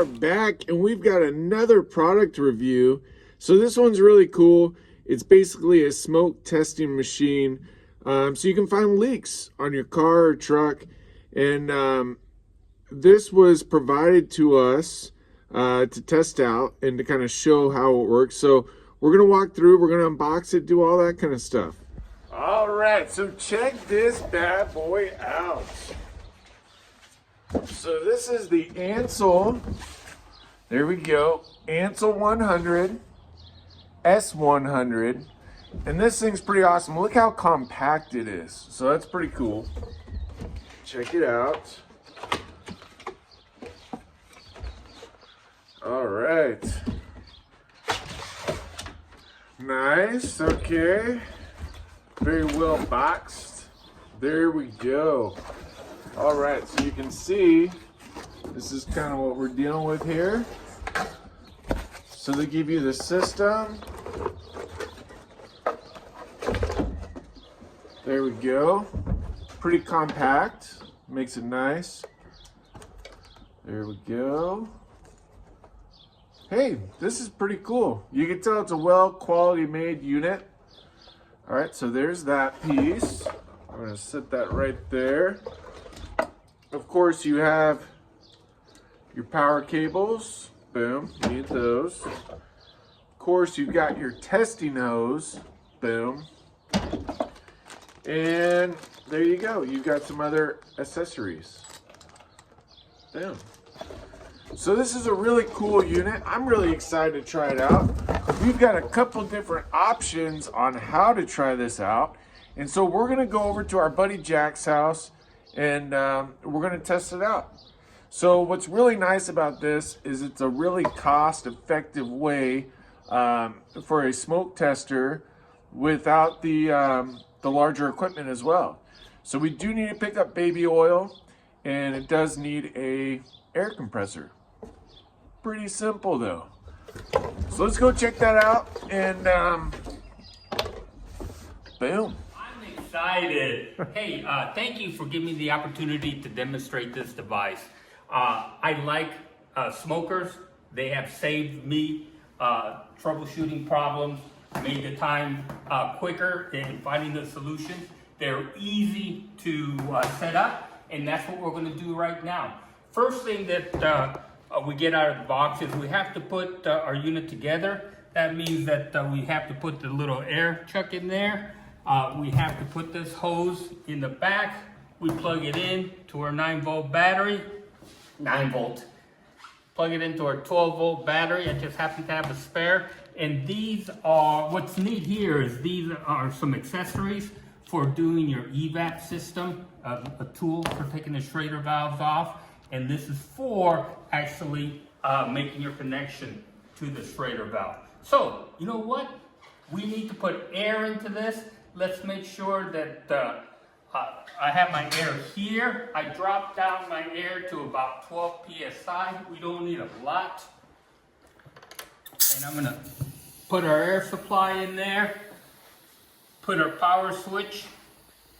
are back and we've got another product review. So this one's really cool. It's basically a smoke testing machine. So you can find leaks on your car or truck. And this was provided to us to test out and to kind of show how it works. So we're going to walk through, we're going to unbox it, do all that kind of stuff. All right, so check this bad boy out. So this is the Ancel, there we go, Ancel 100, S100, and this thing's pretty awesome. Look how compact it is, so that's pretty cool. Check it out. All right. Nice, okay. Very well boxed. There we go. All right, so you can see, this is kind of what we're dealing with here. So they give you the system. There we go. Pretty compact, makes it nice. There we go. Hey, this is pretty cool. You can tell it's a well quality made unit. All right, so there's that piece. I'm gonna set that right there. Of course, you have your power cables. Boom, you need those. Of course, you've got your testing hose. Boom. And there you go. You've got some other accessories. Boom. So this is a really cool unit. I'm really excited to try it out. We've got a couple different options on how to try this out. And so we're gonna go over to our buddy Jack's house and we're gonna test it out. So what's really nice about this is it's a really cost-effective way for a smoke tester without the larger equipment as well. So we do need to pick up baby oil, and it does need a air compressor. Pretty simple though. So let's go check that out and boom. Excited. Hey, thank you for giving me the opportunity to demonstrate this device. I like smokers. They have saved me troubleshooting problems, made the time quicker in finding the solutions. They're easy to set up, and that's what we're going to do right now. First thing that we get out of the box is we have to put our unit together. That means that we have to put the little air chuck in there. We have to put this hose in the back. We plug it in to our 9-volt battery. 9 volt. Plug it into our 12-volt battery. I just happen to have a spare. And these are, what's neat here is these are some accessories for doing your evap system, a tool for taking the Schrader valves off. And this is for actually making your connection to the Schrader valve. So, you know what? We need to put air into this. Let's make sure that I have my air here. I drop down my air to about 12 psi. We don't need a lot. And I'm gonna put our air supply in there, put our power switch,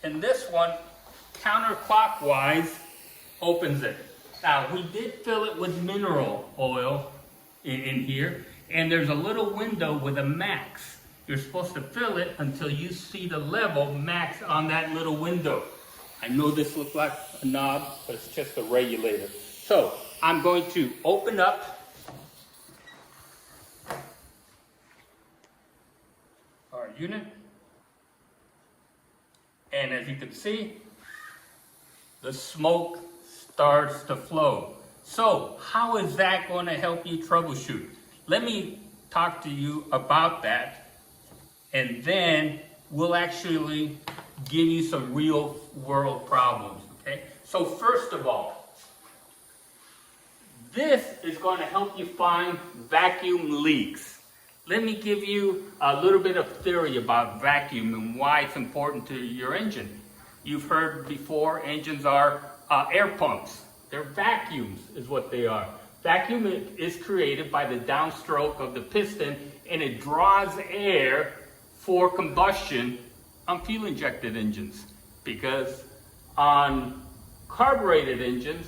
and this one, counterclockwise, opens it. Now, we did fill it with mineral oil in here, and there's a little window with a max. You're supposed to fill it until you see the level max on that little window. I know this looks like a knob, but it's just a regulator. So I'm going to open up our unit. And as you can see, the smoke starts to flow. So how is that going to help you troubleshoot? Let me talk to you about that. And then we'll actually give you some real world problems, okay? So first of all, this is going to help you find vacuum leaks. Let me give you a little bit of theory about vacuum and why it's important to your engine. You've heard before, engines are air pumps. They're vacuums is what they are. Vacuum is created by the downstroke of the piston, and it draws air for combustion on fuel-injected engines, because on carbureted engines,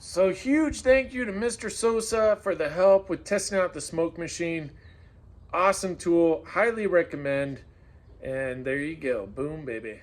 So huge thank you to Mr. Sosa for the help with testing out the smoke machine. Awesome tool, highly recommend. And there you go, boom baby.